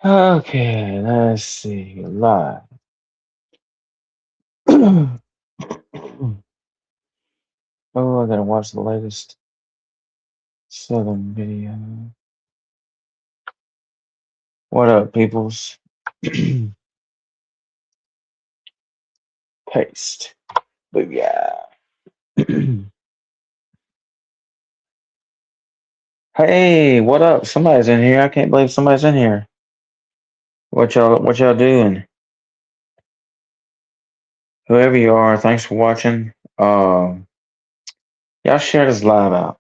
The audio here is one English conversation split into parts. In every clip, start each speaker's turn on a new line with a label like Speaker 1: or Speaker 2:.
Speaker 1: Okay, let's see. Live. Oh, I gotta watch the latest Southern video. What up, peoples? Paste. But yeah. Hey, what up? Somebody's in here. I can't believe somebody's in here. What y'all doing? Whoever you are, thanks for watching. Y'all share this live out.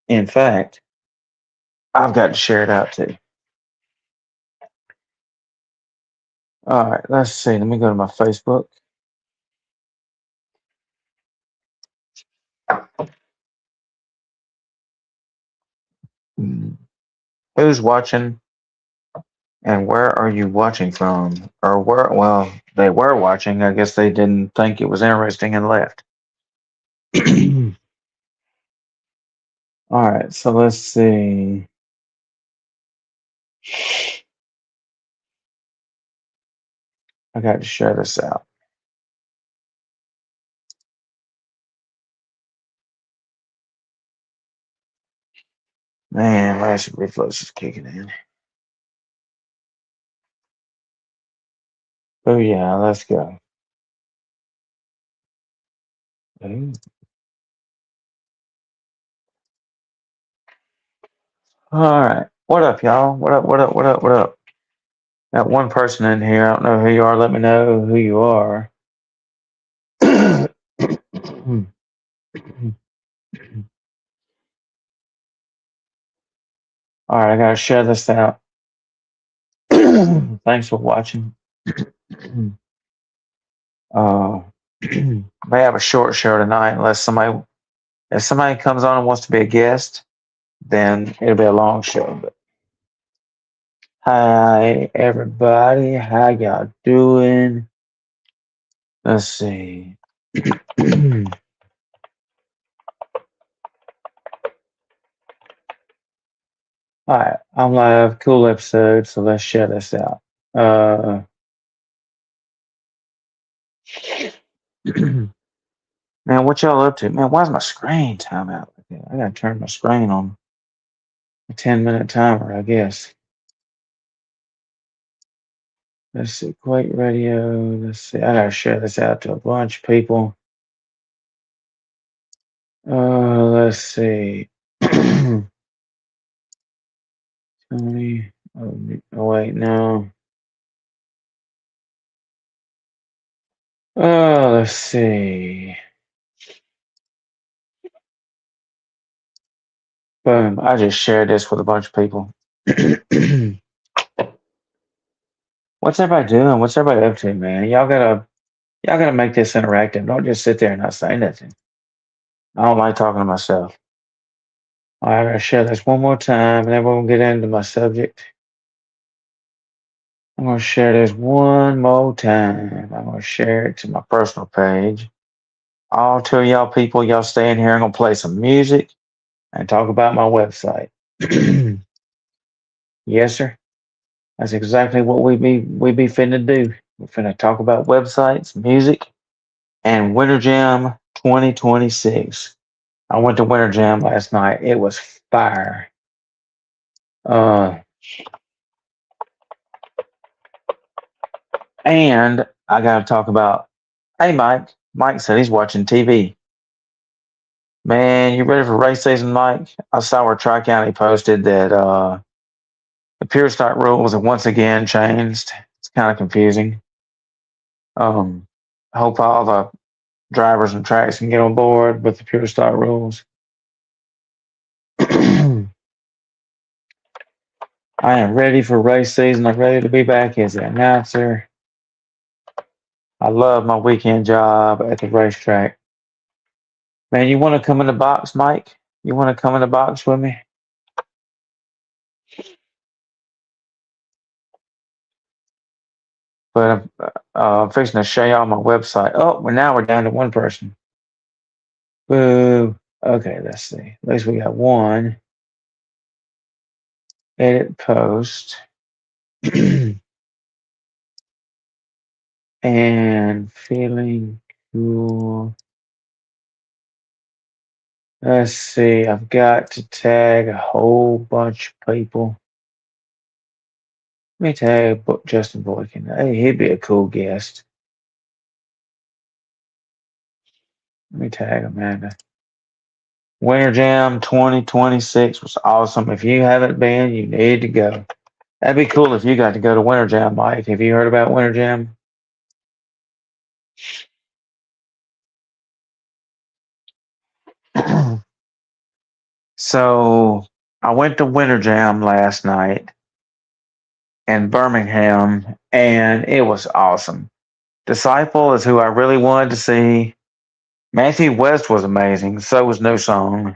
Speaker 1: In fact, I've got to share it out too. All right, let's see. Let me go to my Facebook. Who's watching and where are you watching from? Or where, well, they were watching. I guess they didn't think it was interesting and left. All right, so let's see. I got to share this out. Man, my acid reflux is kicking in. Oh yeah, let's go. Ooh. All right. What up, y'all? What up, what up, what up, what up? Got one person in here. I don't know who you are. Let me know who you are. All right, I gotta share this out. Thanks for watching. Uh, may have a short show tonight unless if somebody comes on and wants to be a guest, then it'll be a long show. But hi everybody, how y'all doing? Let's see. All right, I'm live. Cool episode. So let's share this out. Man, what y'all up to? Man, why is my screen time out like that? I gotta turn my screen on a 10-minute timer, I guess. Let's see, Quake Radio. Let's see. I gotta share this out to a bunch of people. Let's see. Tony. Oh, wait, no. Let's see. Boom. I just shared this with a bunch of people. What's everybody doing? What's everybody up to, man? Y'all gotta make this interactive. Don't just sit there and not say nothing. I don't like talking to myself. All right, I'm gonna share this one more time, and then we'll get into my subject. I'm gonna share this one more time. I'm gonna share it to my personal page. I'll tell y'all people, y'all stay in here. I'm gonna play some music and talk about my website. Yes, sir. That's exactly what we be finna do. We're finna talk about websites, music, and Winter Jam 2026. I went to Winter Jam last night. It was fire. Uh, and I gotta talk about. Hey, Mike. Mike said he's watching TV. Man, you ready for race season, Mike? I saw where Tri County posted that the pure start rules have once again changed. It's kind of confusing. I hope all the drivers and tracks can get on board with the pure start rules. I am ready for race season. I'm ready to be back as an announcer. I love my weekend job at the racetrack. Man, you want to come in the box, Mike? You want to come in the box with me? But I'm fixing to show y'all my website. Oh, well, now we're down to one person. Boo. Okay, let's see. At least we got one. Edit post. And feeling cool. Let's see. I've got to tag a whole bunch of people. Let me tag Justin Boykin. Hey, he'd be a cool guest. Let me tag Amanda. Winter Jam 2026 was awesome. If you haven't been, you need to go. That'd be cool if you got to go to Winter Jam, Mike. Have you heard about Winter Jam? So I went to Winter Jam last night in Birmingham, and it was awesome. Disciple is who I really wanted to see. Matthew West was amazing. So was No Song.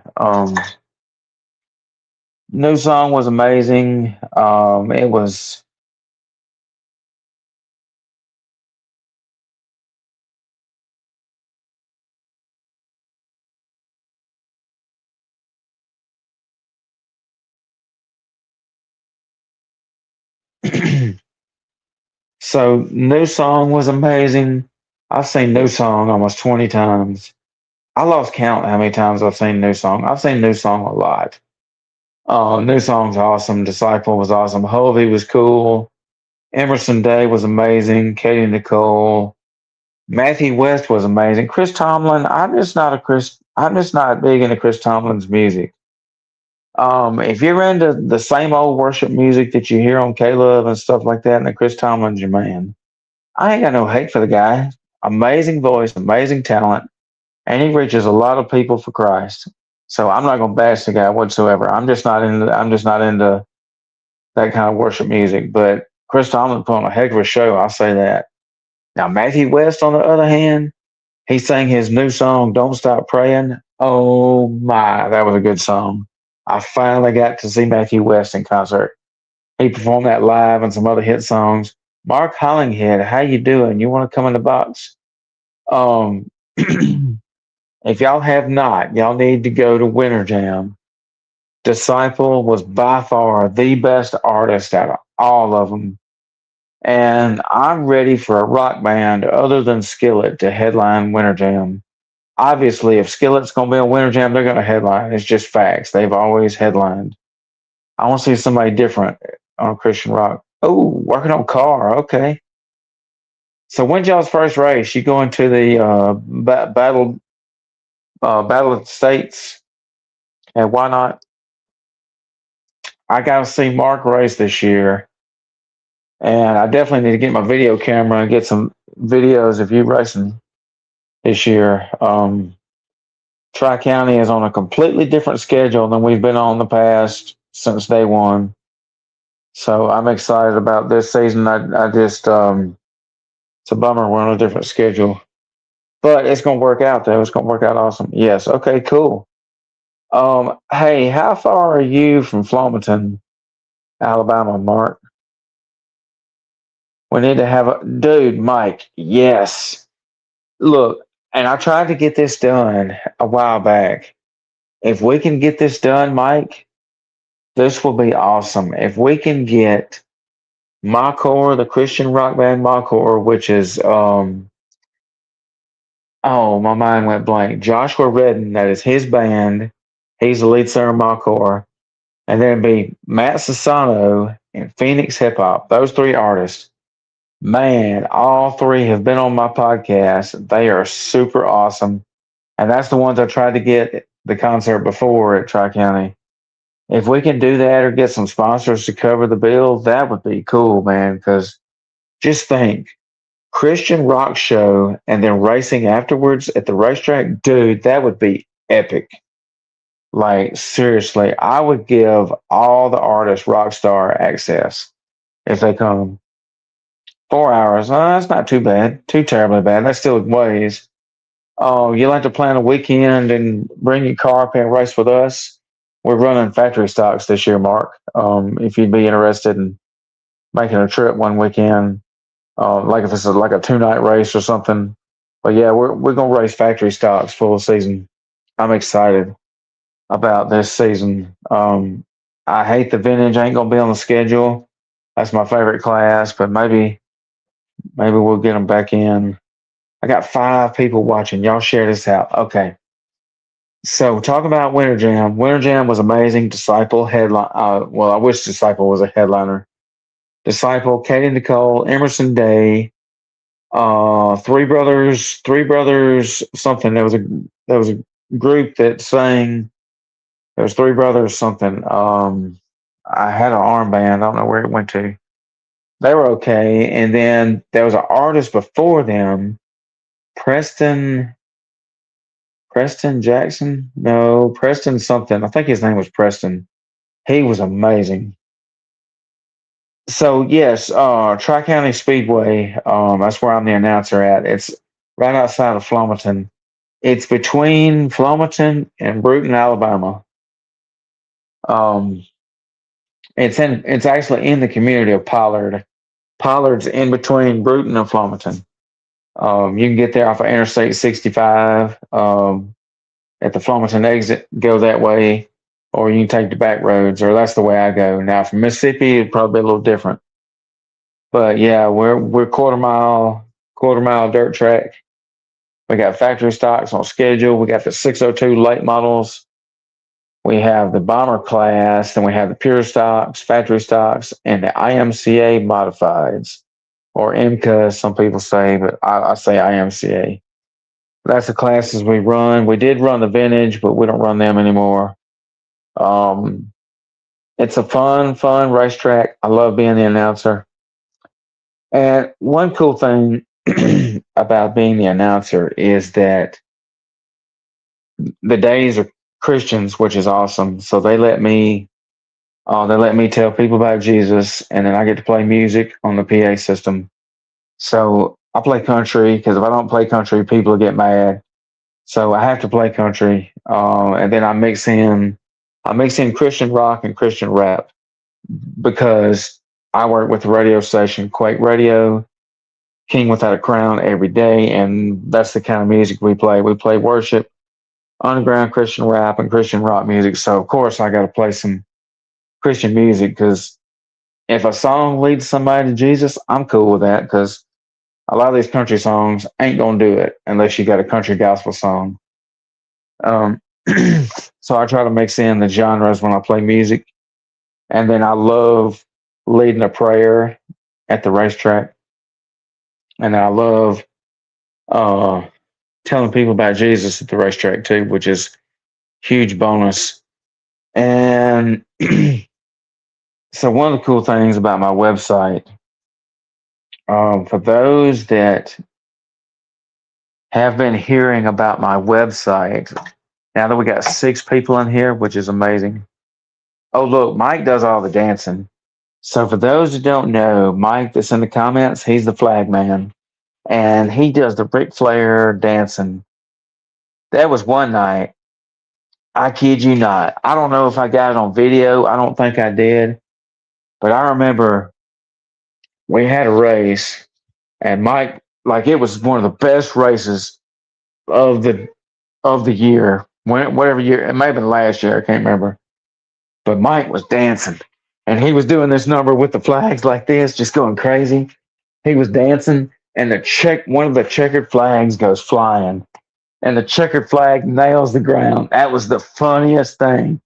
Speaker 1: No Song was amazing. It was. So New Song was amazing. I've seen New Song almost 20 times. I lost count how many times I've seen New Song. I've seen New Song a lot. New Song's awesome. Disciple was awesome. Hovey was cool. Emerson Day was amazing. Katie Nicole. Matthew West was amazing. Chris Tomlin. I'm just not big into Chris Tomlin's music. If you're into the same old worship music that you hear on K-Love and stuff like that, then Chris Tomlin's your man. I ain't got no hate for the guy. Amazing voice, amazing talent, and he reaches a lot of people for Christ. So I'm not gonna bash the guy whatsoever. I'm just not into that kind of worship music. But Chris Tomlin put on a heck of a show. I'll say that. Now Matthew West, on the other hand, he sang his new song "Don't Stop Praying." Oh my, that was a good song. I finally got to see Matthew West in concert. He performed that live and some other hit songs. Mark Hollinghead, how you doing? You want to come in the box? Um, if y'all have not, y'all need to go to Winter Jam. Disciple was by far the best artist out of all of them. And I'm ready for a rock band other than Skillet to headline Winter Jam. Obviously, if Skillet's going to be on Winter Jam, they're going to headline. It's just facts. They've always headlined. I want to see somebody different on Christian rock. Oh, working on car. Okay. So when's y'all's first race? You going to the Battle of the States? And why not? I got to see Mark race this year, and I definitely need to get my video camera and get some videos of you racing this year. Tri County is on a completely different schedule than we've been on the past since day one. So I'm excited about this season. I just it's a bummer we're on a different schedule, but it's gonna work out though. It's gonna work out awesome. Yes. Okay. Cool. Hey, how far are you from Flomaton, Alabama, Mark? We need to have a dude, Mike. Yes. Look, and I tried to get this done a while back. If we can get this done, Mike, this will be awesome. If we can get Makor, the Christian rock band Makor, which is oh, my mind went blank. Joshua Redden, that is his band. He's the lead singer of Makor. And then it'd be Matt Sassano and Phoenix Hip Hop. Those three artists. Man, all three have been on my podcast. They are super awesome. And that's the ones I tried to get the concert before at Tri County. If we can do that or get some sponsors to cover the bill, that would be cool, man. Because just think, Christian rock show and then racing afterwards at the racetrack, dude, that would be epic. Like seriously, I would give all the artists Rockstar access if they come. 4 hours, that's not too bad, too terribly bad. That's still ways. Oh, you like to plan a weekend and bring your car up and race with us? We're running factory stocks this year, Mark. If you'd be interested in making a trip one weekend, like if it's like a 2 night race or something. But yeah, we're gonna race factory stocks full season. I'm excited about this season. I hate the vintage ain't gonna be on the schedule. That's my favorite class, but maybe we'll get them back in. I got 5 people watching. Y'all share this out. Okay. So talk about Winter Jam. Winter Jam was amazing. Disciple headline. Well, I wish Disciple was a headliner. Disciple, Katie Nicole, Emerson Day, Three Brothers, something. There was a group that sang. There was Three Brothers something. I had an armband. I don't know where it went to. They were okay, and then there was an artist before them, Preston. Preston Jackson? No, Preston something. I think his name was Preston. He was amazing. So yes, Tri County Speedway. That's where I'm the announcer at. It's right outside of Flomaton. It's between Flomaton and Bruton, Alabama. Um, it's actually in the community of Pollard. Pollard's in between Bruton and Flomaton. You can get there off of Interstate 65. At the Flomaton exit, go that way, or you can take the back roads, or that's the way I go. Now from Mississippi, it'd probably be a little different. But yeah, we're quarter mile dirt track. We got factory stocks on schedule. We got the 602 late models. We have the bomber class, and we have the pure stocks, factory stocks, and the IMCA modifieds, or MCA, some people say, but I say IMCA. That's the classes we run. We did run the vintage, but we don't run them anymore. Um, it's a fun racetrack. I love being the announcer. And one cool thing about being the announcer is that the days are Christians, which is awesome. So they let me tell people about Jesus, and then I get to play music on the PA system. So I play country because if I don't play country, people get mad. So I have to play country, and then I mix in Christian rock and Christian rap because I work with the radio station Quake Radio, King Without a Crown every day, and that's the kind of music we play. We play worship, underground Christian rap, and Christian rock music. So of course I got to play some Christian music because if a song leads somebody to Jesus, I'm cool with that because a lot of these country songs ain't gonna do it unless you got a country gospel song. Um, so I try to mix in the genres when I play music, and then I love leading a prayer at the racetrack, and I love uh, telling people about Jesus at the racetrack too, which is huge bonus. And so one of the cool things about my website, for those that have been hearing about my website, now that we got 6 people in here, which is amazing. Oh, look, Mike does all the dancing. So for those who don't know, Mike that's in the comments, he's the flag man. And he does the Ric Flair dancing. That was one night. I kid you not. I don't know if I got it on video. I don't think I did. But I remember we had a race, and Mike, like it was one of the best races of the year. Whatever year, it may have been last year, I can't remember. But Mike was dancing, and he was doing this number with the flags like this, just going crazy. He was dancing, and one of the checkered flags goes flying, and the checkered flag nails the ground. That was the funniest thing.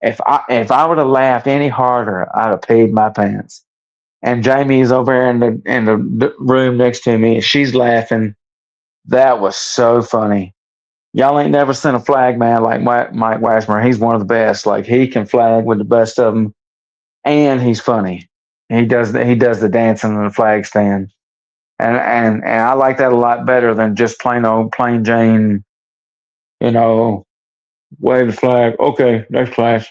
Speaker 1: If I would have laughed any harder, I'd have peed my pants. And Jamie is over there in the room next to me, and she's laughing. That was so funny. Y'all ain't never seen a flag man like Mike Washburn. He's one of the best. Like he can flag with the best of them, and he's funny. He does the dancing in the flag stand, and I like that a lot better than just plain old plain Jane, you know, Wave the flag. Okay, next class.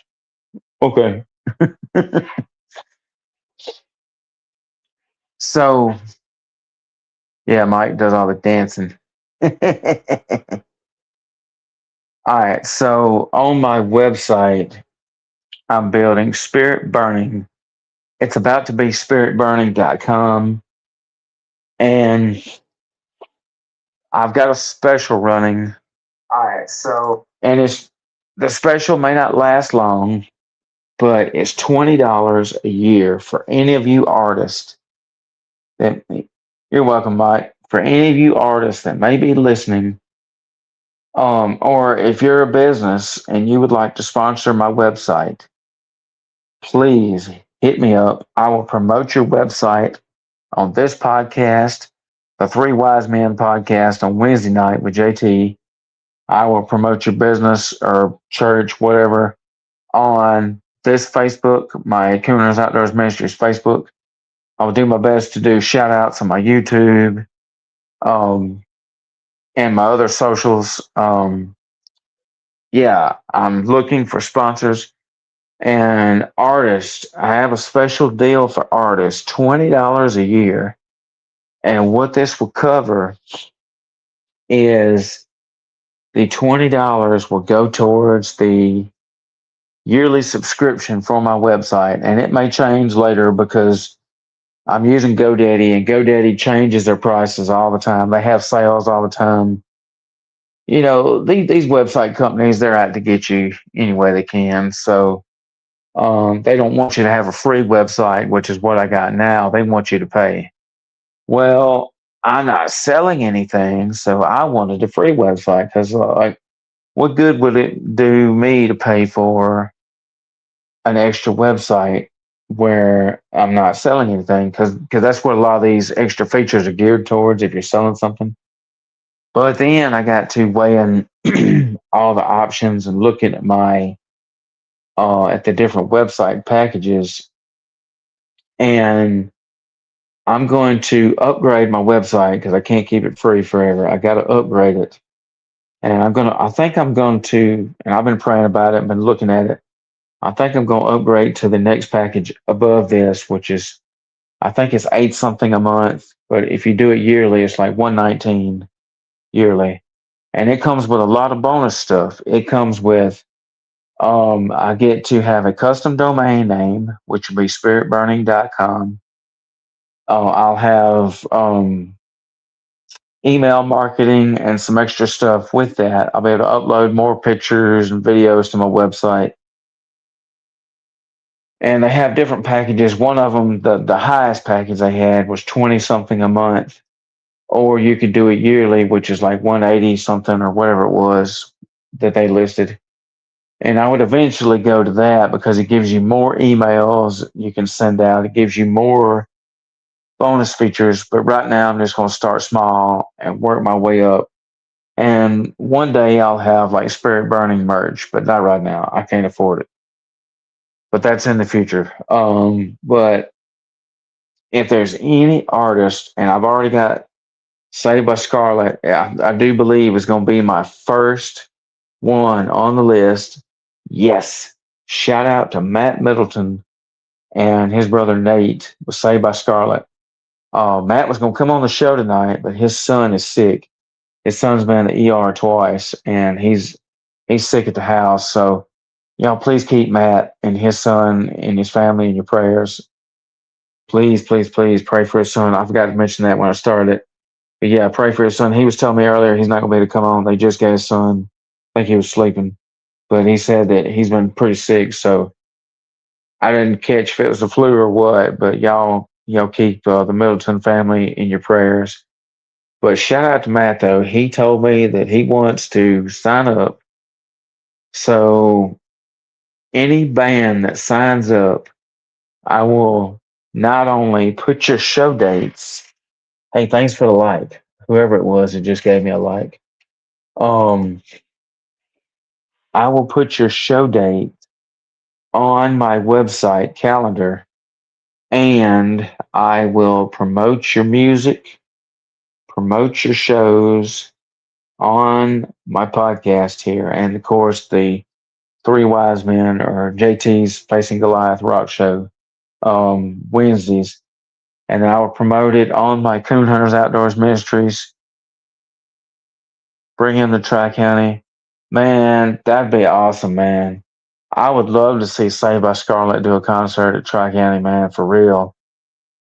Speaker 1: Okay. So, yeah, Mike does all the dancing. All right. So, on my website, I'm building Spirit Burning. It's about to be spiritburning.com. And I've got a special running. All right. So, and the special may not last long, but it's $20 a year for any of you artists that you're welcome, Mike. For any of you artists that may be listening, or if you're a business and you would like to sponsor my website, please hit me up. I will promote your website on this podcast, the Three Wise Men podcast on Wednesday night with JT. I will promote your business or church, whatever, on this Facebook, my Cooners Outdoors Ministries Facebook. I'll do my best to do shout outs on my YouTube, um, and my other socials. Yeah, I'm looking for sponsors and artists. I have a special deal for artists, $20 a year. And what this will cover is the $20 will go towards the yearly subscription for my website. And it may change later because I'm using GoDaddy, and GoDaddy changes their prices all the time. They have sales all the time. You know, these website companies, they're out to get you any way they can. So they don't want you to have a free website, which is what I got now. They want you to pay. Well, I'm not selling anything, so I wanted a free website because, like, what good would it do me to pay for an extra website where I'm not selling anything? Because that's what a lot of these extra features are geared towards if you're selling something. But then I got to weighing all the options and looking at my at the different website packages, and I'm going to upgrade my website because I can't keep it free forever. I got to upgrade it, and I think I'm going to, and I've been praying about it and been looking at it. I think I'm going to upgrade to the next package above this, which is, I think it's 8 something a month, but if you do it yearly, it's like 119 yearly, and it comes with a lot of bonus stuff. It comes with, I get to have a custom domain name, which will be spiritburning.com. I'll have email marketing and some extra stuff with that. I'll be able to upload more pictures and videos to my website. And they have different packages. One of them, the highest package they had was 20 something a month, or you could do it yearly, which is like 180 something or whatever it was that they listed. And I would eventually go to that because it gives you more emails you can send out. It gives you more bonus features. But right now, I'm just going to start small and work my way up. And one day I'll have like Spirit Burning merch, but not right now. I can't afford it. But that's in the future. But if there's any artist, and I've already got Saved by Scarlet, I do believe is going to be my first one on the list. Yes. Shout out to Matt Middleton and his brother Nate was Saved by Scarlet. Matt was going to come on the show tonight, but his son is sick. His son's been in the ER twice, and he's sick at the house. So, please keep Matt and his son and his family in your prayers. Please, please, please pray for his son. I forgot to mention that when I started. But yeah, pray for his son. He was telling me earlier he's not going to be able to come on. They just got his son. I think he was sleeping. But he said that he's been pretty sick. So I didn't catch if it was the flu or what. But y'all keep the Middleton family in your prayers. But shout out to Matt, though. He told me that he wants to sign up. So any band that signs up, I will not only put your show dates. Hey, thanks for the like. Whoever it was that just gave me a like. I will put your show date on my website calendar, and I will promote your music, promote your shows on my podcast here. And of course, the Three Wise Men or JT's Facing Goliath rock show Wednesdays. And then I will promote it on my Coon Hunters Outdoors Ministries. Bring in the Tri County. Man, that'd be awesome, man. I would love to see Saved by Scarlet do a concert at Tri County, man, for real.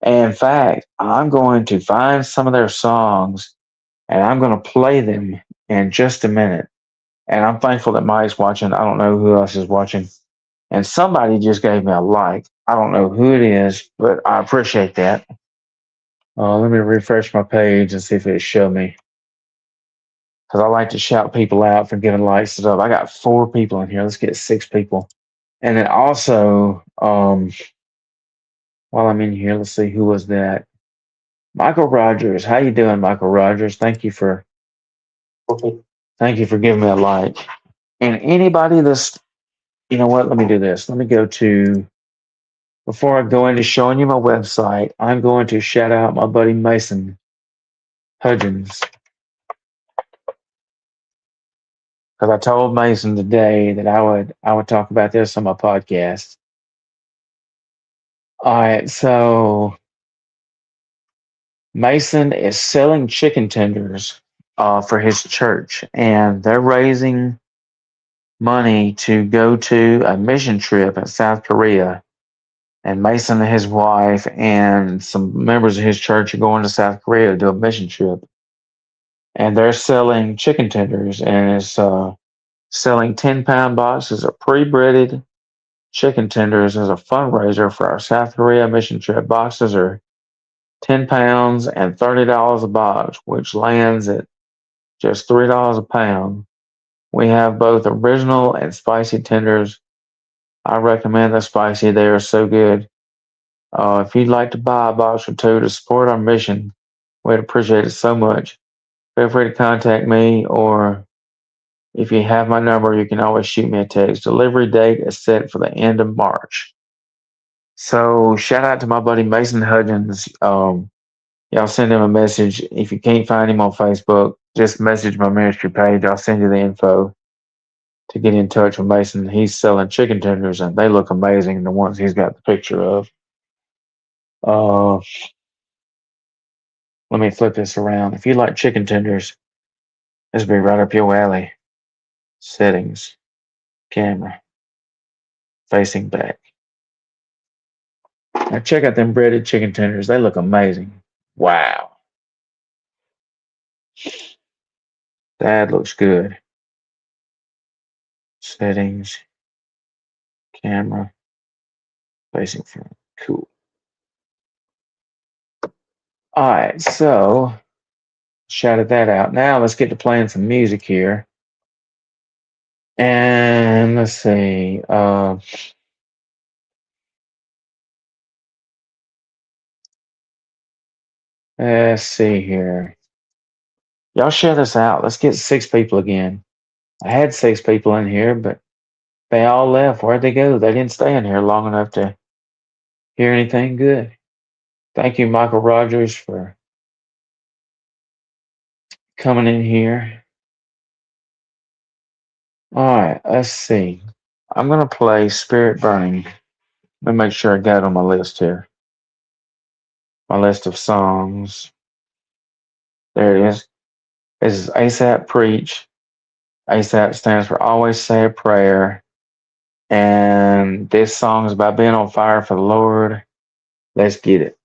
Speaker 1: And in fact, I'm going to find some of their songs and I'm going to play them in just a minute. And I'm thankful that Mike's watching. I don't know who else is watching. And somebody just gave me a like. I don't know who it is, but I appreciate that. Let me refresh my page and see if it show me. Because I like to shout people out for giving likes and stuff. I got 4 people in here. Let's get 6 people. And then also, while I'm in here, let's see who was that. Michael Rogers. How you doing, Michael Rogers? Thank you for giving me a like. And anybody that's, you know what? Let me do this. Let me go to, before I go into showing you my website, I'm going to shout out my buddy Mason Hudgens. Because I told Mason today that I would talk about this on my podcast. All right, so Mason is selling chicken tenders for his church, and they're raising money to go to a mission trip in South Korea. And Mason and his wife and some members of his church are going to South Korea to do a mission trip. And they're selling chicken tenders, and it's selling 10-pound boxes of pre-breaded chicken tenders as a fundraiser for our South Korea mission trip. Boxes are 10 pounds and $30 a box, which lands at just $3 a pound. We have both original and spicy tenders. I recommend the spicy. They are so good. If you'd like to buy a box or 2 to support our mission, we'd appreciate it so much. Feel free to contact me, or if you have my number, you can always shoot me a text. Delivery date is set for the end of March. So shout out to my buddy Mason Hudgens. Y'all send him a message. If you can't find him on Facebook, just message my ministry page. I'll send you the info to get in touch with Mason. He's selling chicken tenders, and they look amazing, the ones he's got the picture of. Let me flip this around. If you like chicken tenders, this will be right up your alley. Settings, camera, facing back. Now check out them breaded chicken tenders. They look amazing. Wow. That looks good. Settings, camera, facing front. Cool. All right, so shouted that out. Now let's get to playing some music here. And let's see. Let's see here. Y'all share this out. Let's get 6 people again. I had 6 people in here, but they all left. Where'd they go? They didn't stay in here long enough to hear anything good. Thank you, Michael Rogers, for coming in here. All right, let's see. I'm going to play Spirit Burning. Let me make sure I got it on my list here. My list of songs. There it is. This is ASAP Preach. ASAP stands for Always Say a Prayer. And this song is about being on fire for the Lord. Let's get it.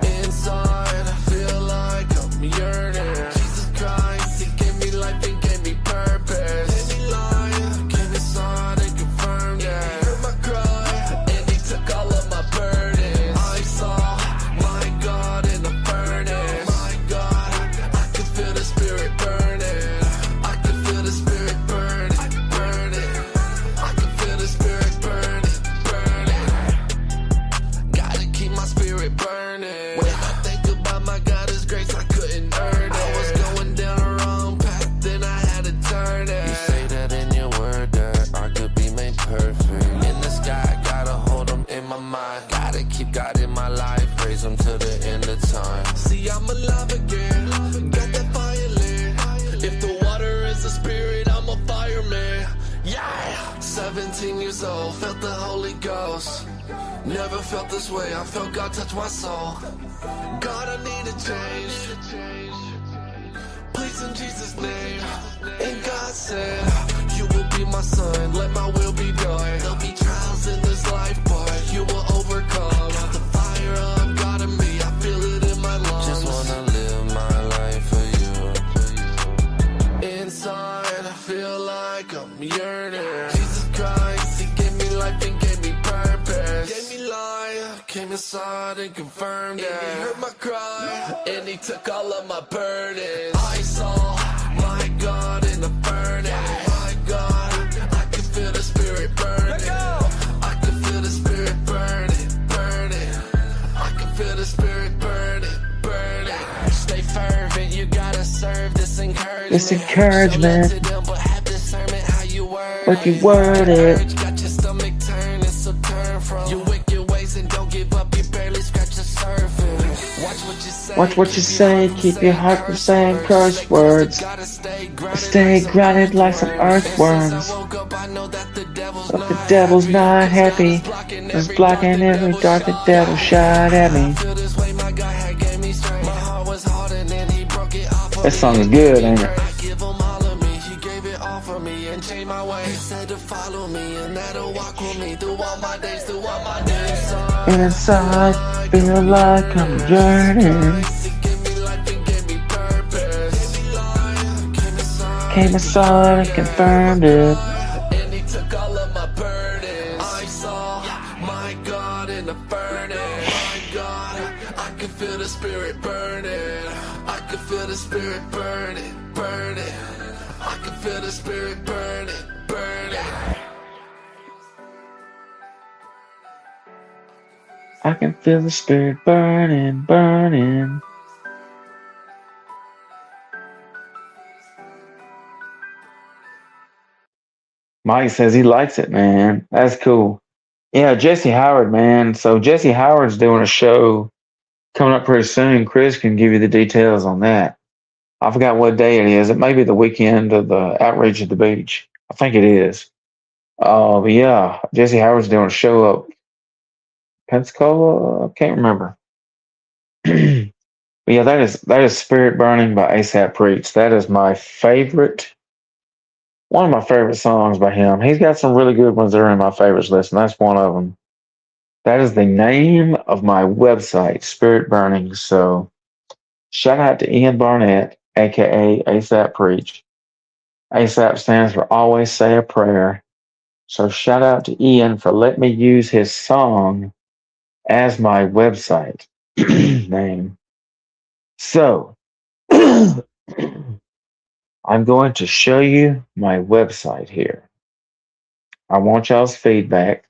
Speaker 2: Inside, I feel like I'm yearning. Jesus Christ, He gave me life and gave me purpose. Gave me life, gave me son and confirmed it. He heard my cry, and He took all of my burdens. I saw my God in the furnace. My God, I can feel the Spirit burning. I can feel the Spirit burning, burning. I can feel the spirit burning. When I think about my God, His grace, I couldn't earn it. I was going down the wrong path, then I had to turn it. You say that in your word that I could be made perfect. In the sky, gotta hold Him in my mind. Gotta keep God in my life, praise Him till the end of time. See, I'm alive again, got that fire lit. If the water is a spirit, I'm a fireman. Yeah! 17 years old, felt the Holy Ghost. Never felt this way, I felt God touch my soul. God, I need a change. Please in Jesus' name. And God said, you will be my son, let my will be done. There'll be trials in this life, but you will overcome. The fire of God in me, I feel it in my lungs. Just wanna live my life for you. Inside, I feel like I'm yearning. Jesus Christ, He gave me life and gave me purpose. Gave me life, came inside and confirmed it. He heard my cry, and He took all of my burdens. I saw my God in the furnace. My God, I can feel the Spirit burning. I can feel the Spirit burning, burning. I can feel the Spirit burning, burning. Stay fervent, you gotta serve this encouragement.
Speaker 1: This encouragement.
Speaker 2: So them, but have discernment how you word
Speaker 1: What you word it.
Speaker 2: Got your stomach turning, so turn from your wicked ways and don't give up. You barely scratch the surface. Watch what you say.
Speaker 1: Watch what you say. Keep your heart from saying curse words. Stay grounded like some earthworms. But the devil's not happy. He's blocking every dart the devil shot at me. That song is good, ain't it? And inside, feel like I'm yearning. Came inside and confirmed it.
Speaker 2: And He took all of my burdens. I saw my God in the furnace. My God, I can feel the Spirit burning. I can feel the Spirit burning, burning. I can feel the Spirit burning, burning.
Speaker 1: I can feel the Spirit burning, burning. Mike says he likes it, man. That's cool. Yeah, Jesse Howard, man. So Jesse Howard's doing a show coming up pretty soon. Chris can give you the details on that. I forgot what day it is. It may be the weekend of the Outreach at the Beach. I think it is. But yeah, Jesse Howard's doing a show up Pensacola. I can't remember. But yeah, that is Spirit Burning by ASAP Preach. That is my favorite. One of my favorite songs by him. He's got some really good ones that are in my favorites list, and that's one of them. That is the name of my website, Spirit Burning. So shout out to Ian Barnett, aka ASAP Preach. ASAP stands for Always Say a Prayer. So shout out to Ian for letting me use his song as my website name. So I'm going to show you my website here. I want y'all's feedback.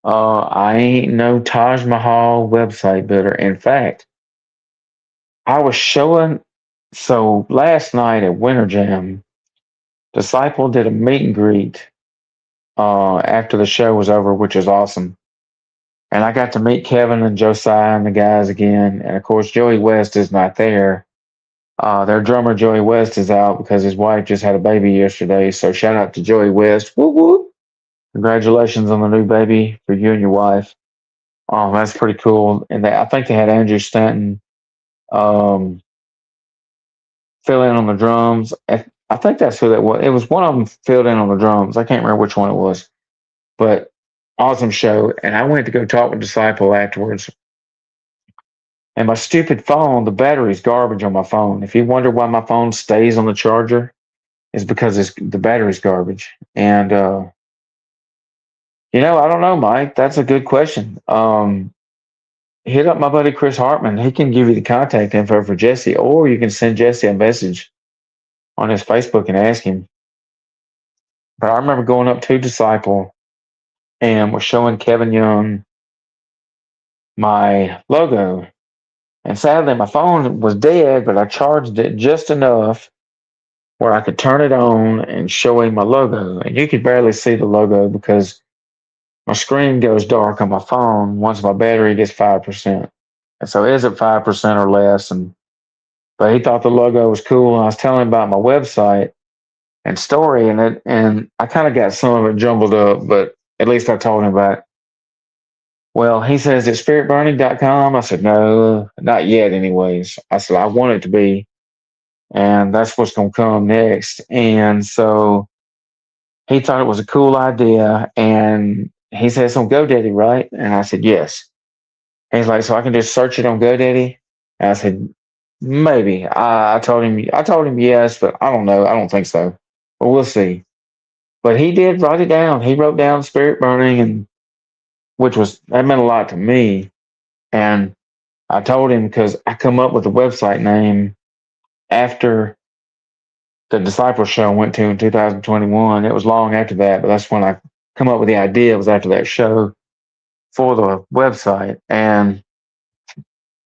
Speaker 1: I ain't no Taj Mahal website builder. In fact, I was showing. So last night at Winter Jam, Disciple did a meet and greet after the show was over, which is awesome. And I got to meet Kevin and Josiah and the guys again. And of course, Joey West is not there. Their drummer, Joey West, is out because his wife just had a baby yesterday. So shout out to Joey West. Whoop, whoop. Congratulations on the new baby for you and your wife. That's pretty cool. And I think they had Andrew Stanton fill in on the drums. I think that's who that was. It was one of them filled in on the drums. I can't remember which one it was. But awesome show. And I went to go talk with Disciple afterwards. And my stupid phone, the battery's garbage on my phone. If you wonder why my phone stays on the charger, it's because the battery's garbage. And, I don't know, Mike. That's a good question. Hit up my buddy Chris Hartman. He can give you the contact info for Jesse, or you can send Jesse a message on his Facebook and ask him. But I remember going up to Disciple and was showing Kevin Young my logo. And sadly, my phone was dead, but I charged it just enough where I could turn it on and show him my logo. And you could barely see the logo because my screen goes dark on my phone once my battery gets 5%. And so it is at 5% or less. But he thought the logo was cool. And I was telling him about my website and story in it. And I kind of got some of it jumbled up, but at least I told him about it. Well, he says it's spiritburning.com. I said, no, not yet, anyways. I said, I want it to be. And that's what's going to come next. And so he thought it was a cool idea. And he said, it's on GoDaddy, right? And I said, yes. And he's like, so I can just search it on GoDaddy? And I said, maybe. I told him yes, but I don't know. I don't think so. But we'll see. But he did write it down. He wrote down Spirit Burning, and that meant a lot to me. And I told him because I come up with the website name after the Disciple Show I went to in 2021. It was long after that, but that's when I come up with the idea. It was after that show for the website. And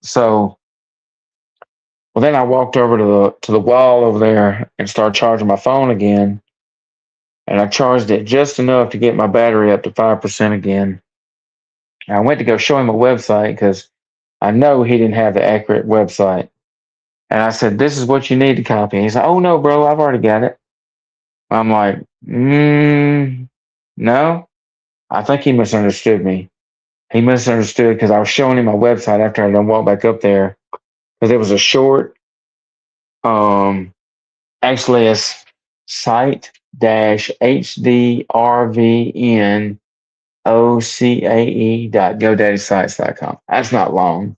Speaker 1: so, well, then I walked over to the wall over there and started charging my phone again. And I charged it just enough to get my battery up to 5% again. And I went to go show him a website because I know he didn't have the accurate website. And I said, this is what you need to copy. And he's like, oh, no, bro, I've already got it. I'm like, no. I think he misunderstood me. He misunderstood because I was showing him my website after I done walked back up there. Because it was a short, actually it's site-hdrvnocae.godaddysites.com. That's not long.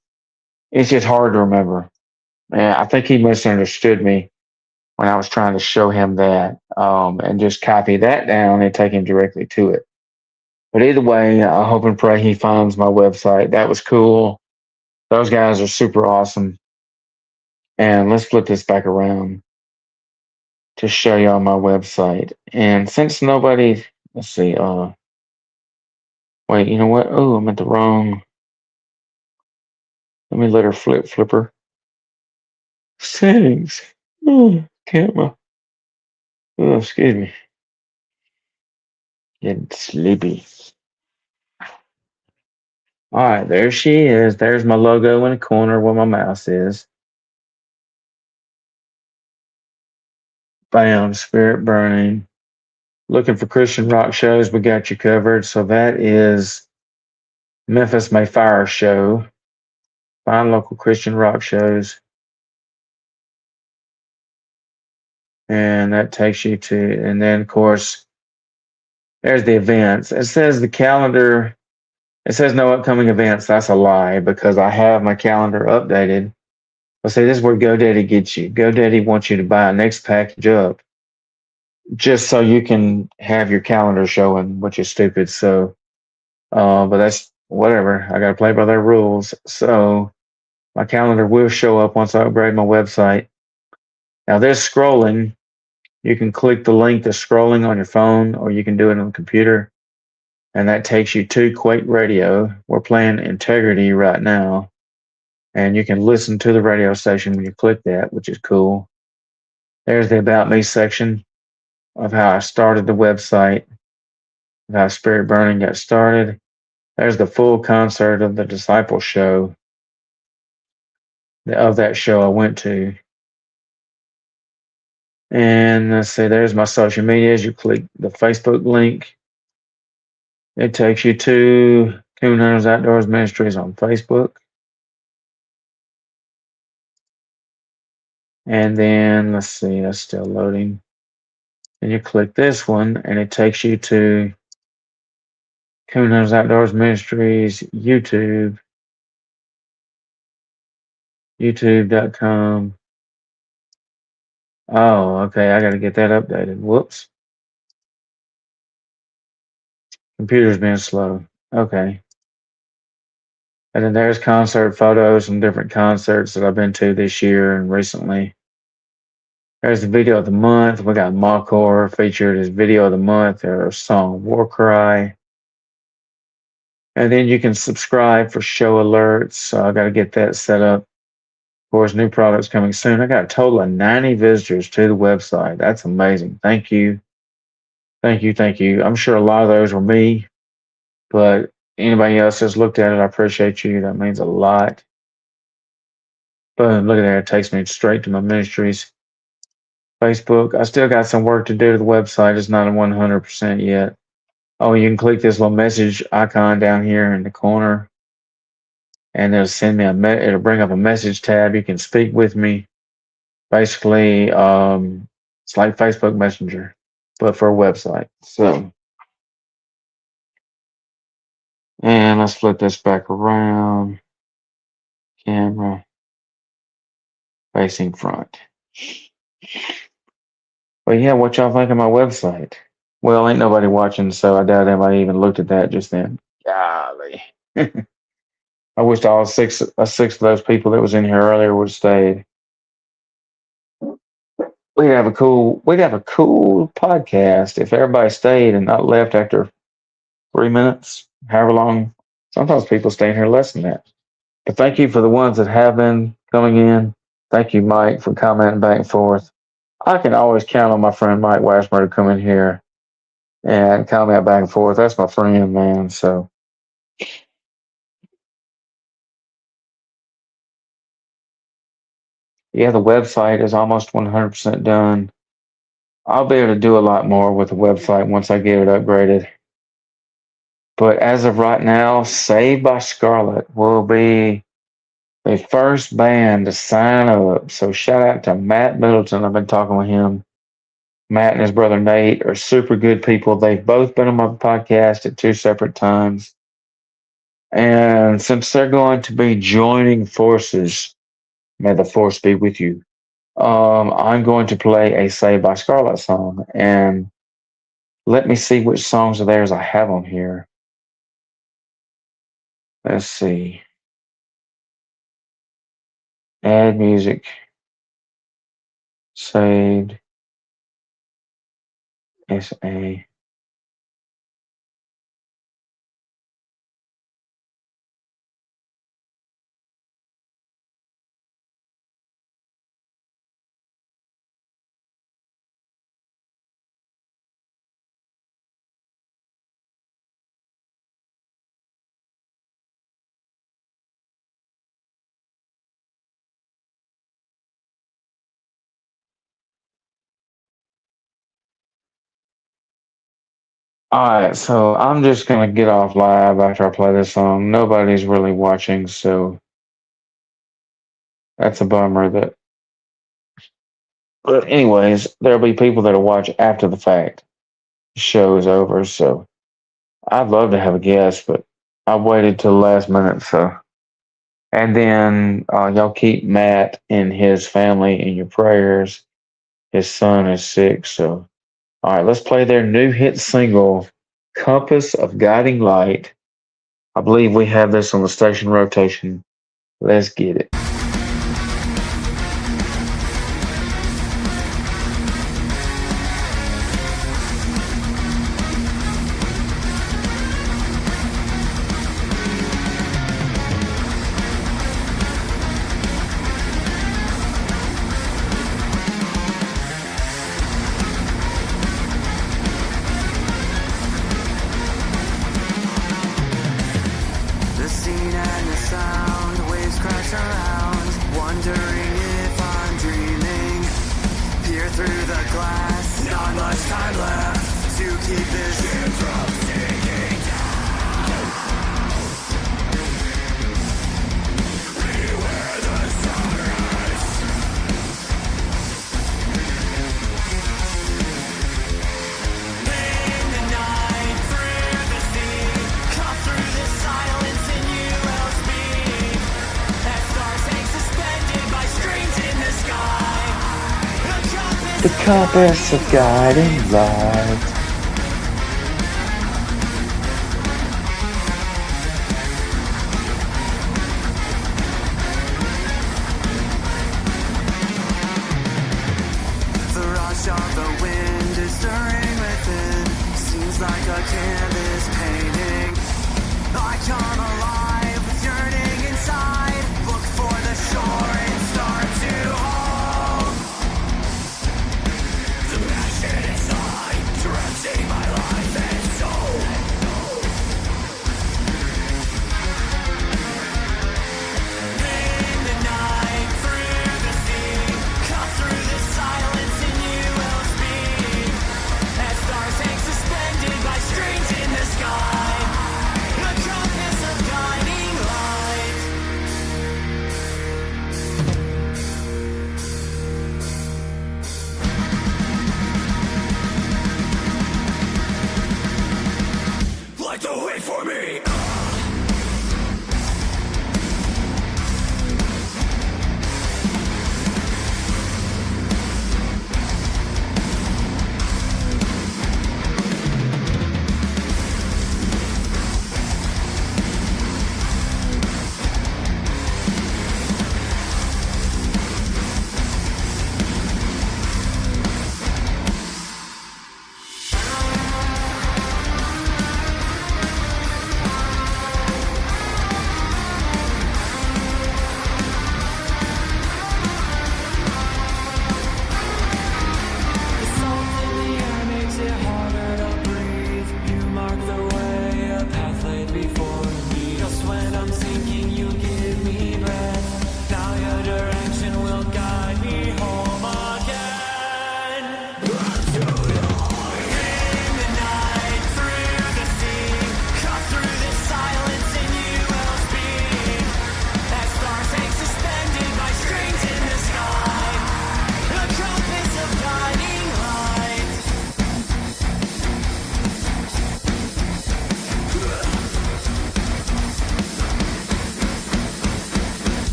Speaker 1: It's just hard to remember. And I think he misunderstood me when I was trying to show him that, and just copy that down and take him directly to it. But either way, I hope and pray he finds my website. That was cool. Those guys are super awesome. And let's flip this back around to show y'all my website. And since nobody, let's see, wait, you know what? Oh, I'm at the wrong. Let me let her flipper. Settings. Oh, camera. Oh, excuse me. Getting sleepy. All right, there she is. There's my logo in the corner where my mouse is. Bam, Spirit Burning. Looking for Christian rock shows, we got you covered. So that is Memphis May Fire Show. Find local Christian rock shows. And that takes you to, and then of course, there's the events. It says the calendar, it says no upcoming events. That's a lie because I have my calendar updated. Let's say this is where GoDaddy gets you. GoDaddy wants you to buy a next package up just so you can have your calendar showing, which is stupid. So, but that's whatever. I got to play by their rules. So my calendar will show up once I upgrade my website. Now this scrolling, you can click the link to scrolling on your phone, or you can do it on the computer. And that takes you to Quake Radio. We're playing Integrity right now. And you can listen to the radio station when you click that, which is cool. There's the About Me section of how I started the website, of how Spirit Burning got started. There's the full concert of the Disciple Show, of that show I went to. And let's see, there's my social medias. You click the Facebook link. It takes you to Coon Hunters Outdoors Ministries on Facebook. And then, let's see, that's still loading. And you click this one, and it takes you to Coon Hunters Outdoors Ministries YouTube, youtube.com. Oh, okay, I got to get that updated. Whoops. Computer's being slow. Okay. And then there's concert photos from different concerts that I've been to this year and recently. There's the video of the month. We got Machor featured as video of the month. There's song War Cry. And then you can subscribe for show alerts. So I got to get that set up. Of course, new products coming soon. I got a total of 90 visitors to the website. That's amazing. Thank you. Thank you. Thank you. I'm sure a lot of those were me, but anybody else that's looked at it, I appreciate you. That means a lot. Boom, look at that. It takes me straight to my ministries. Facebook. I still got some work to do to the website. It's not a 100% yet. Oh, you can click this little message icon down here in the corner, and it'll send me it'll bring up a message tab. You can speak with me. Basically, it's like Facebook Messenger, but for a website. So, and let's flip this back around. Camera facing front. But yeah, what y'all think of my website? Well, ain't nobody watching, so I doubt anybody even looked at that just then. Golly. I wished all six of those people that was in here earlier would have stayed. We'd have a cool podcast if everybody stayed and not left after 3 minutes, however long. Sometimes people stay in here less than that. But thank you for the ones that have been coming in. Thank you, Mike, for commenting back and forth. I can always count on my friend Mike Washmer to come in here and comment back and forth. That's my friend, man. So yeah, the website is almost 100% done. I'll be able to do a lot more with the website once I get it upgraded. But as of right now, Saved by Scarlet will be the first band to sign up. So shout out to Matt Middleton. I've been talking with him. Matt and his brother Nate are super good people. They've both been on my podcast at 2 separate times. And since they're going to be joining forces, may the force be with you. I'm going to play a Saved by Scarlet song. And let me see which songs of theirs I have on here. Let's see. Add music. Saved. SA. All right, so I'm just gonna get off live after I play this song. Nobody's really watching, so that's a bummer. But anyways, there'll be people that'll watch after the fact. The show is over, so I'd love to have a guest, but I waited till the last minute. So, and then y'all keep Matt and his family in your prayers. His son is sick, so all right, let's play their new hit single, Compass of Guiding Light. I believe we have this on the station rotation. Let's get it. The compass of guiding light.
Speaker 2: The rush of the wind is stirring within. Seems like a canvas painting. I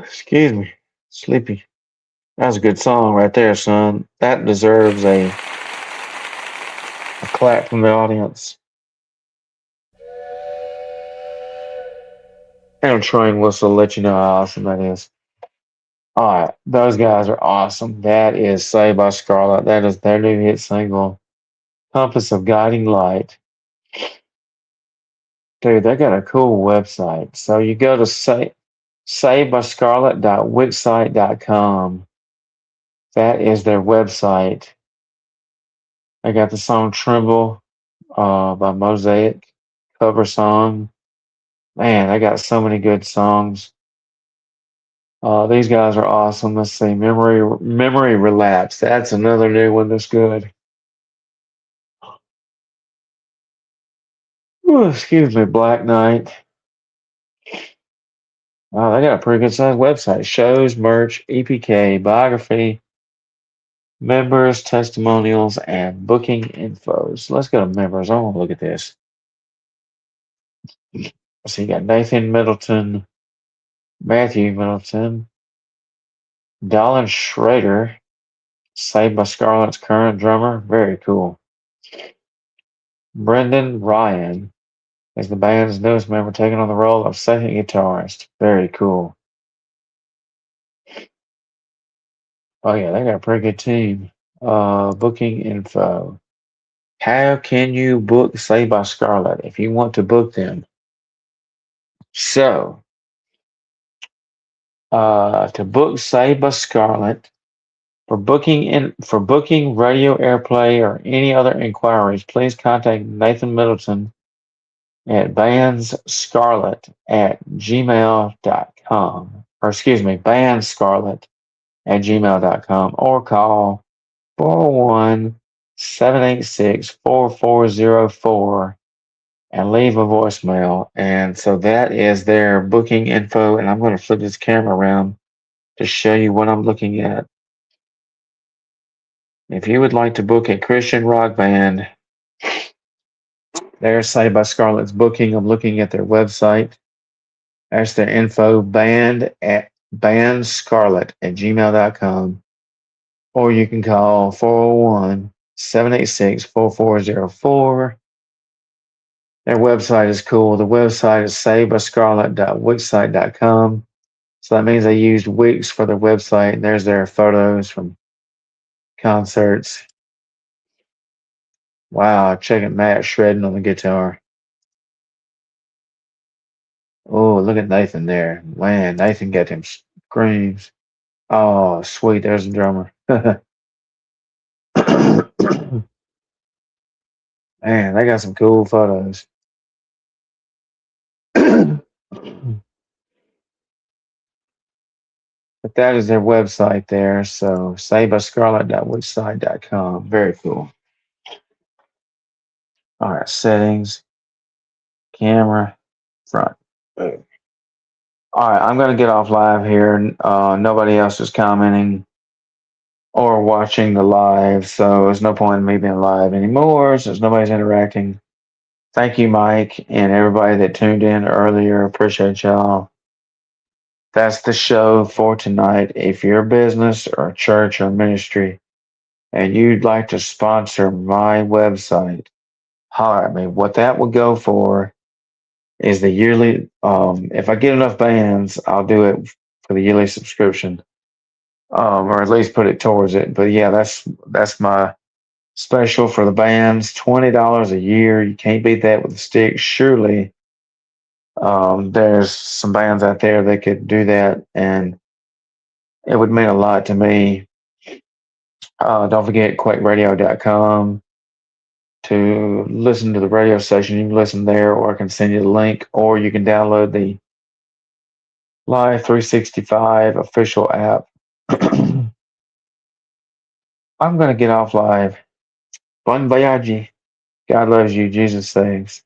Speaker 1: Excuse me. Sleepy. That's a good song right there, son. That deserves a clap from the audience. And a train whistle to let you know how awesome that is. All right, those guys are awesome. That is Saved by Scarlet. That is their new hit single, Compass of Guiding Light. Dude, they got a cool website. So you go to savedbyscarlet.wixsite.com. That is their website. They got the song Tremble by Mosaic, cover song. Man, they got so many good songs. These guys are awesome. Let's see, Memory Relapse. That's another new one that's good. Ooh, excuse me, Black Knight. Wow, they got a pretty good sized website. Shows, merch, EPK, biography, members, testimonials, and booking infos. So let's go to members. I want to look at this. So you got Nathan Middleton, Matthew Middleton, Dallin Schrader, Saved by Scarlet's current drummer. Very cool. Brendan Ryan is the band's newest member, taking on the role of second guitarist. Very cool. Oh yeah, they got a pretty good team. Booking info. How can you book Saved by Scarlet if you want to book them? So, to book Saved by Scarlet, for booking radio airplay or any other inquiries, please contact Nathan Middleton at bandscarlet@gmail.com. Or excuse me, bandscarlet@gmail.com, or call 401-786-4404 and leave a voicemail. And so that is their booking info. And I'm going to flip this camera around to show you what I'm looking at. If you would like to book a Christian rock band, there's Saved by Scarlet's booking. I'm looking at their website. There's their info, bandscarlet@gmail.com. Or you can call 401-786-4404. Their website is cool. The website is savedbyscarlet.wixsite.com. So that means they used Wix for their website. And there's their photos from concerts. Wow, check it, Matt shredding on the guitar. Oh, look at Nathan there. Man, Nathan got them screams. Oh, sweet. There's the drummer. Man, they got some cool photos. But that is their website there. So savedbyscarlet.wixsite.com. Very cool. All right, settings, camera, front. Boom. All right, I'm going to get off live here. Nobody else is commenting or watching the live, so there's no point in me being live anymore since nobody's interacting. Thank you, Mike, and everybody that tuned in earlier. Appreciate y'all. That's the show for tonight. If you're a business or a church or ministry and you'd like to sponsor my website, holler at me. What that would go for is the yearly. If I get enough bands, I'll do it for the yearly subscription, or at least put it towards it. But yeah, that's my special for the bands. $20 a year. You can't beat that with a stick. Surely, there's some bands out there that could do that, and it would mean a lot to me. Don't forget quakeradio.com to listen to the radio station. You can listen there, or I can send you the link, or you can download the Live 365 official app. I'm going to get off live. Bon voyage. God loves you. Jesus saves.